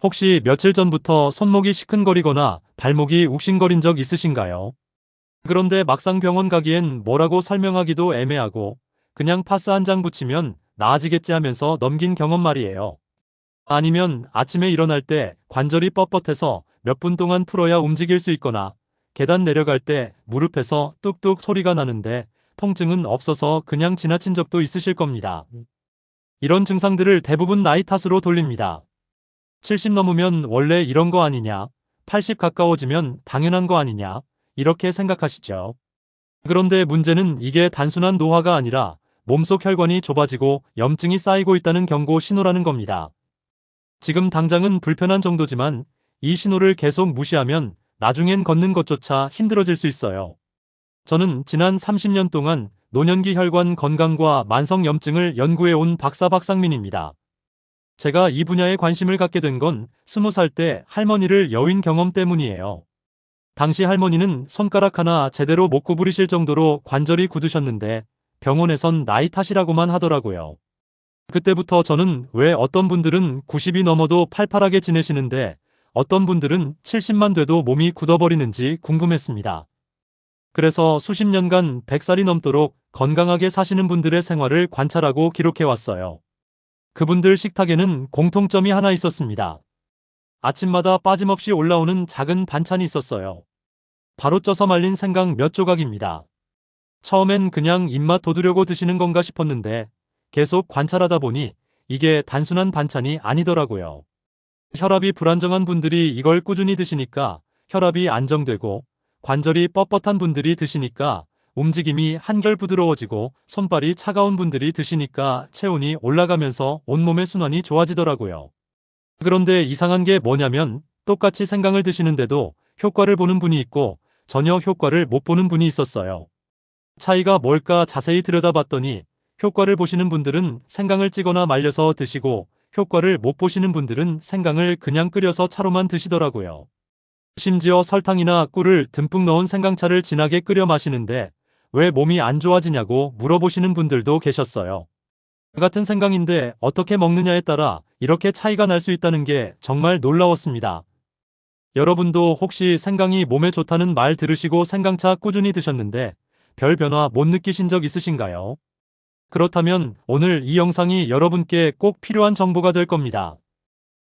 혹시 며칠 전부터 손목이 시큰거리거나 발목이 욱신거린 적 있으신가요? 그런데 막상 병원 가기엔 뭐라고 설명하기도 애매하고 그냥 파스 한 장 붙이면 나아지겠지 하면서 넘긴 경험 말이에요. 아니면 아침에 일어날 때 관절이 뻣뻣해서 몇 분 동안 풀어야 움직일 수 있거나 계단 내려갈 때 무릎에서 뚝뚝 소리가 나는데 통증은 없어서 그냥 지나친 적도 있으실 겁니다. 이런 증상들을 대부분 나이 탓으로 돌립니다. 70 넘으면 원래 이런 거 아니냐, 80 가까워지면 당연한 거 아니냐, 이렇게 생각하시죠. 그런데 문제는 이게 단순한 노화가 아니라 몸속 혈관이 좁아지고 염증이 쌓이고 있다는 경고 신호라는 겁니다. 지금 당장은 불편한 정도지만 이 신호를 계속 무시하면 나중엔 걷는 것조차 힘들어질 수 있어요. 저는 지난 30년 동안 노년기 혈관 건강과 만성 염증을 연구해온 박사 박상민입니다. 제가 이 분야에 관심을 갖게 된 건 20살 때 할머니를 여윈 경험 때문이에요. 당시 할머니는 손가락 하나 제대로 못 구부리실 정도로 관절이 굳으셨는데 병원에선 나이 탓이라고만 하더라고요. 그때부터 저는 왜 어떤 분들은 90이 넘어도 팔팔하게 지내시는데 어떤 분들은 70만 돼도 몸이 굳어버리는지 궁금했습니다. 그래서 수십 년간 100살이 넘도록 건강하게 사시는 분들의 생활을 관찰하고 기록해왔어요. 그분들 식탁에는 공통점이 하나 있었습니다. 아침마다 빠짐없이 올라오는 작은 반찬이 있었어요. 바로 쪄서 말린 생강 몇 조각입니다. 처음엔 그냥 입맛 돋우려고 드시는 건가 싶었는데 계속 관찰하다 보니 이게 단순한 반찬이 아니더라고요. 혈압이 불안정한 분들이 이걸 꾸준히 드시니까 혈압이 안정되고 관절이 뻣뻣한 분들이 드시니까 움직임이 한결 부드러워지고 손발이 차가운 분들이 드시니까 체온이 올라가면서 온몸의 순환이 좋아지더라고요. 그런데 이상한 게 뭐냐면 똑같이 생강을 드시는데도 효과를 보는 분이 있고 전혀 효과를 못 보는 분이 있었어요. 차이가 뭘까 자세히 들여다봤더니 효과를 보시는 분들은 생강을 찌거나 말려서 드시고 효과를 못 보시는 분들은 생강을 그냥 끓여서 차로만 드시더라고요. 심지어 설탕이나 꿀을 듬뿍 넣은 생강차를 진하게 끓여 마시는데 왜 몸이 안 좋아지냐고 물어보시는 분들도 계셨어요. 같은 생강인데 어떻게 먹느냐에 따라 이렇게 차이가 날 수 있다는 게 정말 놀라웠습니다. 여러분도 혹시 생강이 몸에 좋다는 말 들으시고 생강차 꾸준히 드셨는데 별 변화 못 느끼신 적 있으신가요? 그렇다면 오늘 이 영상이 여러분께 꼭 필요한 정보가 될 겁니다.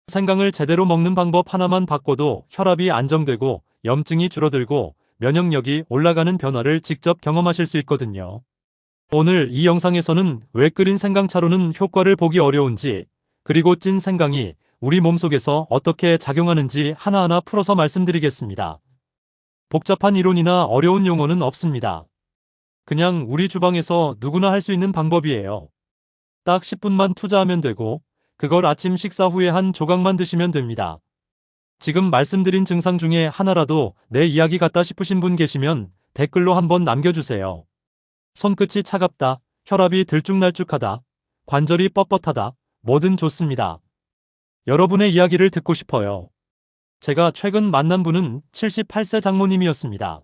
생강을 제대로 먹는 방법 하나만 바꿔도 혈압이 안정되고 염증이 줄어들고 면역력이 올라가는 변화를 직접 경험하실 수 있거든요. 오늘 이 영상에서는 왜 끓인 생강차로는 효과를 보기 어려운지, 그리고 찐 생강이 우리 몸속에서 어떻게 작용하는지 하나하나 풀어서 말씀드리겠습니다. 복잡한 이론이나 어려운 용어는 없습니다. 그냥 우리 주방에서 누구나 할 수 있는 방법이에요. 딱 10분만 투자하면 되고 그걸 아침 식사 후에 한 조각만 드시면 됩니다. 지금 말씀드린 증상 중에 하나라도 내 이야기 같다 싶으신 분 계시면 댓글로 한번 남겨주세요. 손끝이 차갑다, 혈압이 들쭉날쭉하다, 관절이 뻣뻣하다, 뭐든 좋습니다. 여러분의 이야기를 듣고 싶어요. 제가 최근 만난 분은 78세 장모님이었습니다.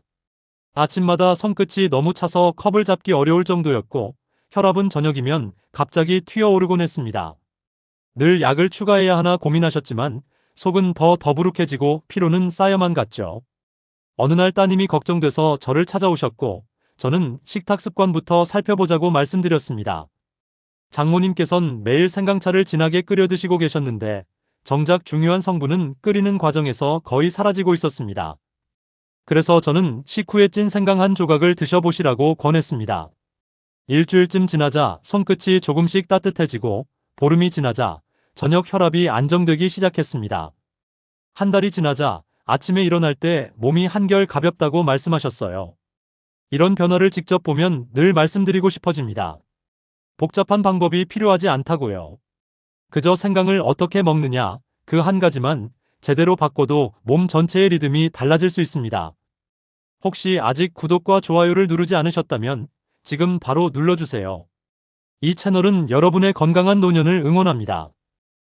아침마다 손끝이 너무 차서 컵을 잡기 어려울 정도였고 혈압은 저녁이면 갑자기 튀어오르곤 했습니다. 늘 약을 추가해야 하나 고민하셨지만 속은 더 더부룩해지고 피로는 쌓여만 갔죠. 어느 날 따님이 걱정돼서 저를 찾아오셨고 저는 식탁 습관부터 살펴보자고 말씀드렸습니다. 장모님께선 매일 생강차를 진하게 끓여 드시고 계셨는데 정작 중요한 성분은 끓이는 과정에서 거의 사라지고 있었습니다. 그래서 저는 식후에 찐 생강 한 조각을 드셔보시라고 권했습니다. 일주일쯤 지나자 손끝이 조금씩 따뜻해지고 보름이 지나자 저녁 혈압이 안정되기 시작했습니다. 한 달이 지나자 아침에 일어날 때 몸이 한결 가볍다고 말씀하셨어요. 이런 변화를 직접 보면 늘 말씀드리고 싶어집니다. 복잡한 방법이 필요하지 않다고요. 그저 생강을 어떻게 먹느냐, 그 한 가지만 제대로 바꿔도 몸 전체의 리듬이 달라질 수 있습니다. 혹시 아직 구독과 좋아요를 누르지 않으셨다면 지금 바로 눌러주세요. 이 채널은 여러분의 건강한 노년을 응원합니다.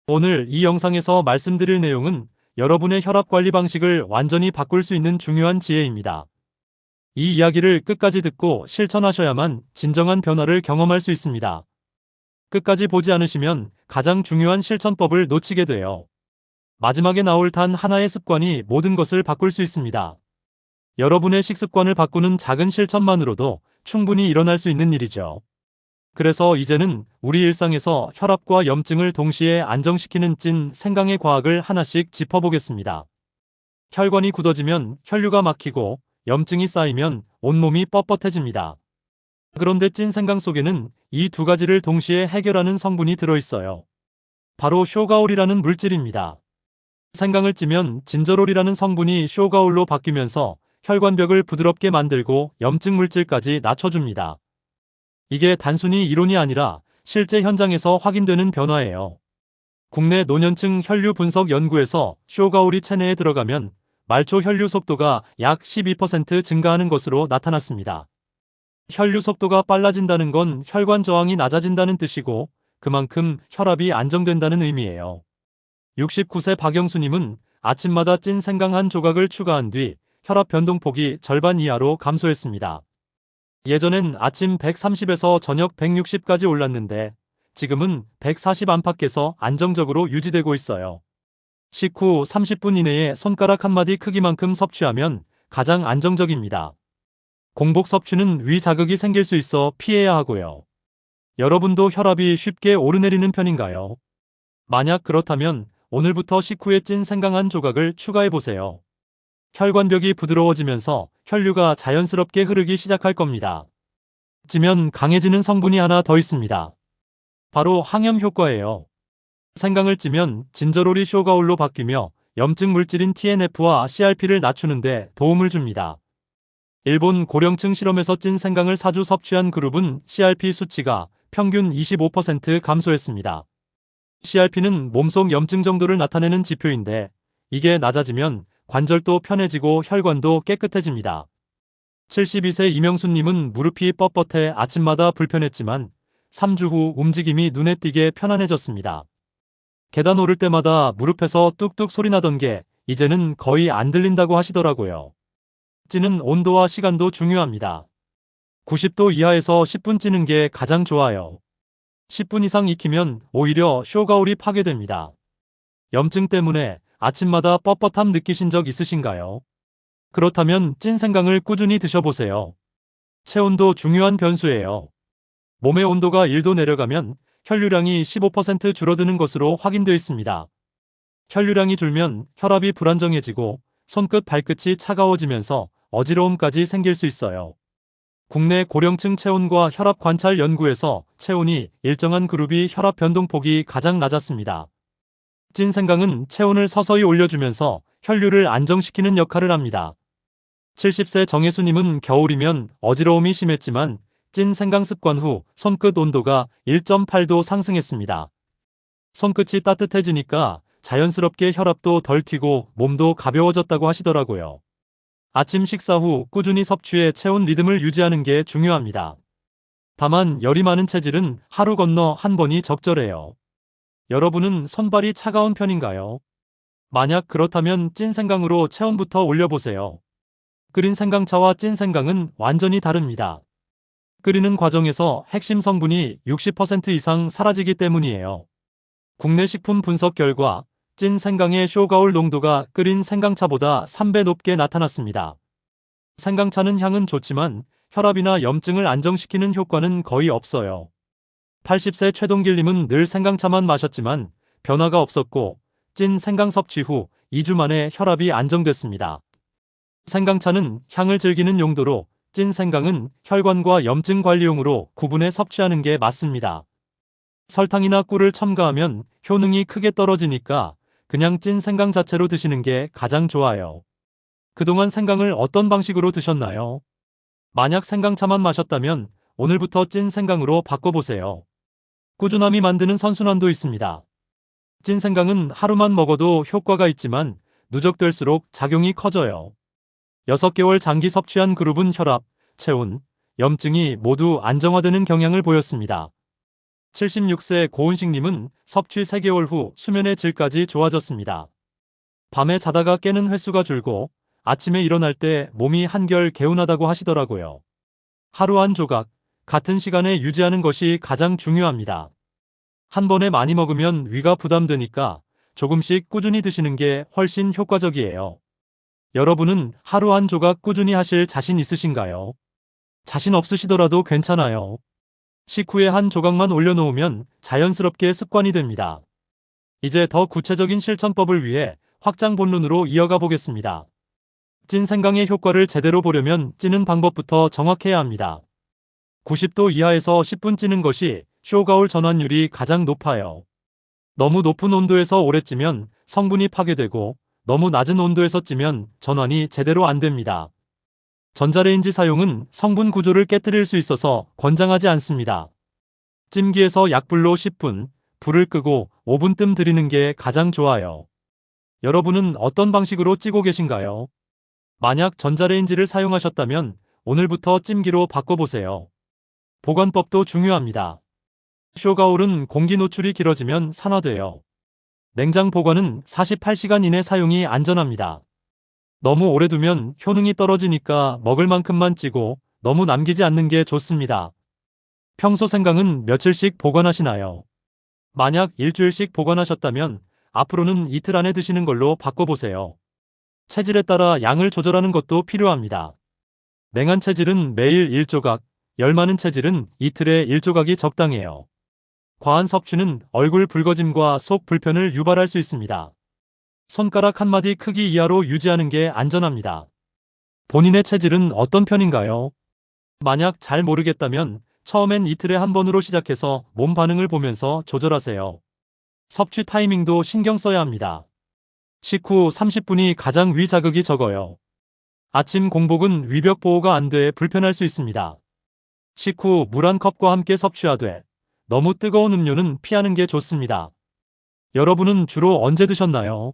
오늘 이 영상에서 말씀드릴 내용은 여러분의 혈압 관리 방식을 완전히 바꿀 수 있는 중요한 지혜입니다. 이 이야기를 끝까지 듣고 실천하셔야만 진정한 변화를 경험할 수 있습니다. 끝까지 보지 않으시면 가장 중요한 실천법을 놓치게 돼요. 마지막에 나올 단 하나의 습관이 모든 것을 바꿀 수 있습니다. 여러분의 식습관을 바꾸는 작은 실천만으로도 충분히 일어날 수 있는 일이죠. 그래서 이제는 우리 일상에서 혈압과 염증을 동시에 안정시키는 찐 생강의 과학을 하나씩 짚어보겠습니다. 혈관이 굳어지면 혈류가 막히고 염증이 쌓이면 온몸이 뻣뻣해집니다. 그런데 찐 생강 속에는 이 두 가지를 동시에 해결하는 성분이 들어있어요. 바로 쇼가올이라는 물질입니다. 생강을 찌면 진저롤이라는 성분이 쇼가올로 바뀌면서 혈관벽을 부드럽게 만들고 염증 물질까지 낮춰줍니다. 이게 단순히 이론이 아니라 실제 현장에서 확인되는 변화예요. 국내 노년층 혈류 분석 연구에서 쇼가올이 체내에 들어가면 말초 혈류 속도가 약 12% 증가하는 것으로 나타났습니다. 혈류 속도가 빨라진다는 건 혈관 저항이 낮아진다는 뜻이고 그만큼 혈압이 안정된다는 의미예요. 69세 박영수님은 아침마다 찐 생강 한 조각을 추가한 뒤 혈압 변동폭이 절반 이하로 감소했습니다. 예전엔 아침 130에서 저녁 160까지 올랐는데 지금은 140 안팎에서 안정적으로 유지되고 있어요. 식후 30분 이내에 손가락 한마디 크기만큼 섭취하면 가장 안정적입니다. 공복 섭취는 위 자극이 생길 수 있어 피해야 하고요. 여러분도 혈압이 쉽게 오르내리는 편인가요? 만약 그렇다면 오늘부터 식후에 찐 생강 한 조각을 추가해보세요. 혈관벽이 부드러워지면서 혈류가 자연스럽게 흐르기 시작할 겁니다. 찌면 강해지는 성분이 하나 더 있습니다. 바로 항염 효과예요. 생강을 찌면 진저롤이 쇼가올로 바뀌며 염증 물질인 TNF와 CRP를 낮추는데 도움을 줍니다. 일본 고령층 실험에서 찐 생강을 4주 섭취한 그룹은 CRP 수치가 평균 25% 감소했습니다. CRP는 몸속 염증 정도를 나타내는 지표인데 이게 낮아지면 관절도 편해지고 혈관도 깨끗해집니다. 72세 이명수님은 무릎이 뻣뻣해 아침마다 불편했지만 3주 후 움직임이 눈에 띄게 편안해졌습니다. 계단 오를 때마다 무릎에서 뚝뚝 소리 나던 게 이제는 거의 안 들린다고 하시더라고요. 찌는 온도와 시간도 중요합니다. 90도 이하에서 10분 찌는 게 가장 좋아요. 10분 이상 익히면 오히려 쇼가올이 파괴됩니다. 염증 때문에 아침마다 뻣뻣함 느끼신 적 있으신가요? 그렇다면 찐 생강을 꾸준히 드셔보세요. 체온도 중요한 변수예요. 몸의 온도가 1도 내려가면 혈류량이 15% 줄어드는 것으로 확인되어 있습니다. 혈류량이 줄면 혈압이 불안정해지고 손끝 발끝이 차가워지면서 어지러움까지 생길 수 있어요. 국내 고령층 체온과 혈압 관찰 연구에서 체온이 일정한 그룹이 혈압 변동폭이 가장 낮았습니다. 찐 생강은 체온을 서서히 올려주면서 혈류를 안정시키는 역할을 합니다. 70세 정혜수님은 겨울이면 어지러움이 심했지만 찐 생강 습관 후 손끝 온도가 1.8도 상승했습니다. 손끝이 따뜻해지니까 자연스럽게 혈압도 덜 튀고 몸도 가벼워졌다고 하시더라고요. 아침 식사 후 꾸준히 섭취해 체온 리듬을 유지하는 게 중요합니다. 다만 열이 많은 체질은 하루 건너 한 번이 적절해요. 여러분은 손발이 차가운 편인가요? 만약 그렇다면 찐 생강으로 체온부터 올려보세요. 끓인 생강차와 찐 생강은 완전히 다릅니다. 끓이는 과정에서 핵심 성분이 60% 이상 사라지기 때문이에요. 국내 식품 분석 결과 찐 생강의 쇼가올 농도가 끓인 생강차보다 3배 높게 나타났습니다. 생강차는 향은 좋지만 혈압이나 염증을 안정시키는 효과는 거의 없어요. 80세 최동길님은 늘 생강차만 마셨지만 변화가 없었고 찐 생강 섭취 후 2주 만에 혈압이 안정됐습니다. 생강차는 향을 즐기는 용도로 찐 생강은 혈관과 염증 관리용으로 구분해 섭취하는 게 맞습니다. 설탕이나 꿀을 첨가하면 효능이 크게 떨어지니까 그냥 찐 생강 자체로 드시는 게 가장 좋아요. 그동안 생강을 어떤 방식으로 드셨나요? 만약 생강차만 마셨다면 오늘부터 찐 생강으로 바꿔보세요. 꾸준함이 만드는 선순환도 있습니다. 찐 생강은 하루만 먹어도 효과가 있지만 누적될수록 작용이 커져요. 6개월 장기 섭취한 그룹은 혈압, 체온, 염증이 모두 안정화되는 경향을 보였습니다. 76세 고은식님은 섭취 3개월 후 수면의 질까지 좋아졌습니다. 밤에 자다가 깨는 횟수가 줄고 아침에 일어날 때 몸이 한결 개운하다고 하시더라고요. 하루 한 조각, 같은 시간에 유지하는 것이 가장 중요합니다. 한 번에 많이 먹으면 위가 부담되니까 조금씩 꾸준히 드시는 게 훨씬 효과적이에요. 여러분은 하루 한 조각 꾸준히 하실 자신 있으신가요? 자신 없으시더라도 괜찮아요. 식후에 한 조각만 올려놓으면 자연스럽게 습관이 됩니다. 이제 더 구체적인 실천법을 위해 확장 본론으로 이어가 보겠습니다. 찐 생강의 효과를 제대로 보려면 찌는 방법부터 정확해야 합니다. 90도 이하에서 10분 찌는 것이 쇼가올 전환율이 가장 높아요. 너무 높은 온도에서 오래 찌면 성분이 파괴되고 너무 낮은 온도에서 찌면 전환이 제대로 안 됩니다. 전자레인지 사용은 성분 구조를 깨뜨릴 수 있어서 권장하지 않습니다. 찜기에서 약불로 10분, 불을 끄고 5분 뜸 들이는 게 가장 좋아요. 여러분은 어떤 방식으로 찌고 계신가요? 만약 전자레인지를 사용하셨다면 오늘부터 찜기로 바꿔보세요. 보관법도 중요합니다. 쇼가올은 공기 노출이 길어지면 산화돼요. 냉장 보관은 48시간 이내 사용이 안전합니다. 너무 오래 두면 효능이 떨어지니까 먹을 만큼만 찌고 너무 남기지 않는 게 좋습니다. 평소 생강은 며칠씩 보관하시나요? 만약 일주일씩 보관하셨다면 앞으로는 이틀 안에 드시는 걸로 바꿔보세요. 체질에 따라 양을 조절하는 것도 필요합니다. 냉한 체질은 매일 1조각, 열 많은 체질은 이틀에 1조각이 적당해요. 과한 섭취는 얼굴 붉어짐과 속 불편을 유발할 수 있습니다. 손가락 한 마디 크기 이하로 유지하는 게 안전합니다. 본인의 체질은 어떤 편인가요? 만약 잘 모르겠다면 처음엔 이틀에 한 번으로 시작해서 몸 반응을 보면서 조절하세요. 섭취 타이밍도 신경 써야 합니다. 식후 30분이 가장 위 자극이 적어요. 아침 공복은 위벽 보호가 안 돼 불편할 수 있습니다. 식후 물 한 컵과 함께 섭취하되 너무 뜨거운 음료는 피하는 게 좋습니다. 여러분은 주로 언제 드셨나요?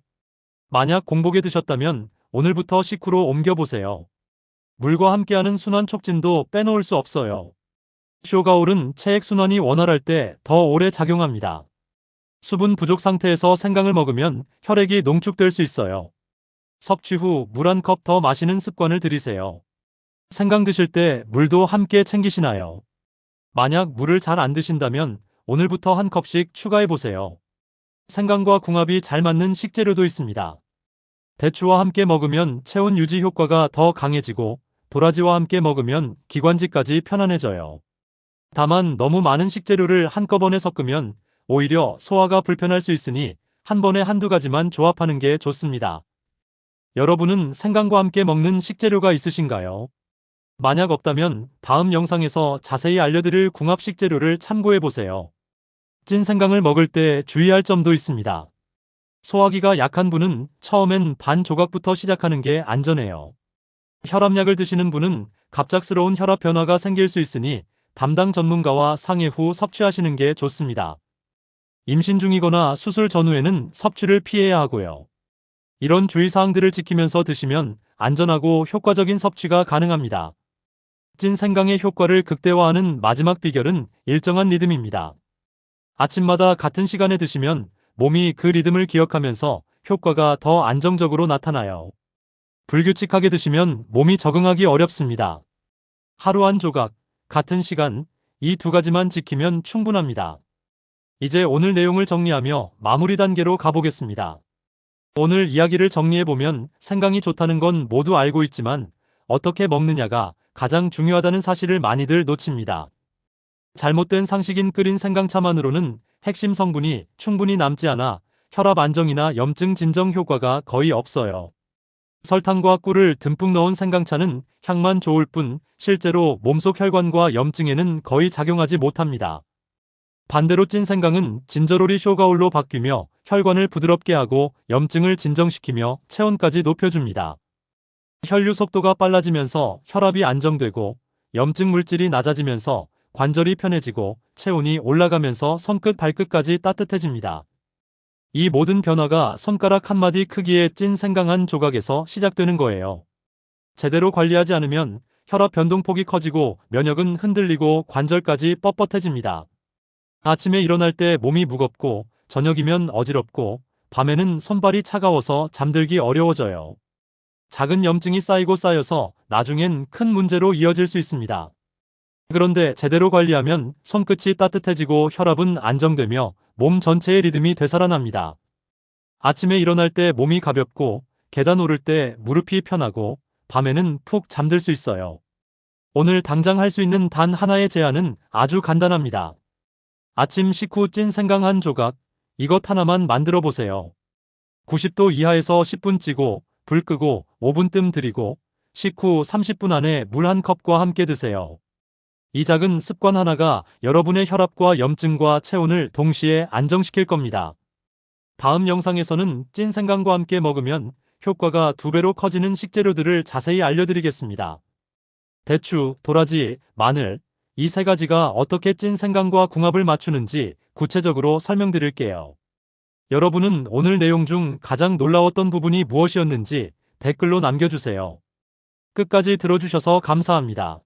만약 공복에 드셨다면 오늘부터 식후로 옮겨보세요. 물과 함께하는 순환 촉진도 빼놓을 수 없어요. 쇼가올은 체액 순환이 원활할 때 더 오래 작용합니다. 수분 부족 상태에서 생강을 먹으면 혈액이 농축될 수 있어요. 섭취 후 물 한 컵 더 마시는 습관을 들이세요. 생강 드실 때 물도 함께 챙기시나요? 만약 물을 잘 안 드신다면 오늘부터 한 컵씩 추가해보세요. 생강과 궁합이 잘 맞는 식재료도 있습니다. 대추와 함께 먹으면 체온 유지 효과가 더 강해지고 도라지와 함께 먹으면 기관지까지 편안해져요. 다만 너무 많은 식재료를 한꺼번에 섞으면 오히려 소화가 불편할 수 있으니 한 번에 한두 가지만 조합하는 게 좋습니다. 여러분은 생강과 함께 먹는 식재료가 있으신가요? 만약 없다면 다음 영상에서 자세히 알려드릴 궁합 식재료를 참고해보세요. 찐 생강을 먹을 때 주의할 점도 있습니다. 소화기가 약한 분은 처음엔 반 조각부터 시작하는 게 안전해요. 혈압약을 드시는 분은 갑작스러운 혈압 변화가 생길 수 있으니 담당 전문가와 상의 후 섭취하시는 게 좋습니다. 임신 중이거나 수술 전후에는 섭취를 피해야 하고요. 이런 주의사항들을 지키면서 드시면 안전하고 효과적인 섭취가 가능합니다. 찐 생강의 효과를 극대화하는 마지막 비결은 일정한 리듬입니다. 아침마다 같은 시간에 드시면 몸이 그 리듬을 기억하면서 효과가 더 안정적으로 나타나요. 불규칙하게 드시면 몸이 적응하기 어렵습니다. 하루 한 조각, 같은 시간, 이 두 가지만 지키면 충분합니다. 이제 오늘 내용을 정리하며 마무리 단계로 가보겠습니다. 오늘 이야기를 정리해보면 생강이 좋다는 건 모두 알고 있지만 어떻게 먹느냐가 가장 중요하다는 사실을 많이들 놓칩니다. 잘못된 상식인 끓인 생강차만으로는 핵심 성분이 충분히 남지 않아 혈압 안정이나 염증 진정 효과가 거의 없어요. 설탕과 꿀을 듬뿍 넣은 생강차는 향만 좋을 뿐 실제로 몸속 혈관과 염증에는 거의 작용하지 못합니다. 반대로 찐 생강은 진저로리 쇼가올로 바뀌며 혈관을 부드럽게 하고 염증을 진정시키며 체온까지 높여줍니다. 혈류 속도가 빨라지면서 혈압이 안정되고 염증 물질이 낮아지면서 관절이 편해지고 체온이 올라가면서 손끝 발끝까지 따뜻해집니다. 이 모든 변화가 손가락 한 마디 크기의 찐 생강 한 조각에서 시작되는 거예요. 제대로 관리하지 않으면 혈압 변동폭이 커지고 면역은 흔들리고 관절까지 뻣뻣해집니다. 아침에 일어날 때 몸이 무겁고 저녁이면 어지럽고 밤에는 손발이 차가워서 잠들기 어려워져요. 작은 염증이 쌓이고 쌓여서 나중엔 큰 문제로 이어질 수 있습니다. 그런데 제대로 관리하면 손끝이 따뜻해지고 혈압은 안정되며 몸 전체의 리듬이 되살아납니다. 아침에 일어날 때 몸이 가볍고 계단 오를 때 무릎이 편하고 밤에는 푹 잠들 수 있어요. 오늘 당장 할 수 있는 단 하나의 제안은 아주 간단합니다. 아침 식후 찐 생강 한 조각, 이것 하나만 만들어 보세요. 90도 이하에서 10분 찌고 불 끄고 5분 뜸 들이고 식후 30분 안에 물 한 컵과 함께 드세요. 이 작은 습관 하나가 여러분의 혈압과 염증과 체온을 동시에 안정시킬 겁니다. 다음 영상에서는 찐 생강과 함께 먹으면 효과가 2배로 커지는 식재료들을 자세히 알려드리겠습니다. 대추, 도라지, 마늘, 이 세 가지가 어떻게 찐 생강과 궁합을 맞추는지 구체적으로 설명드릴게요. 여러분은 오늘 내용 중 가장 놀라웠던 부분이 무엇이었는지 댓글로 남겨주세요. 끝까지 들어주셔서 감사합니다.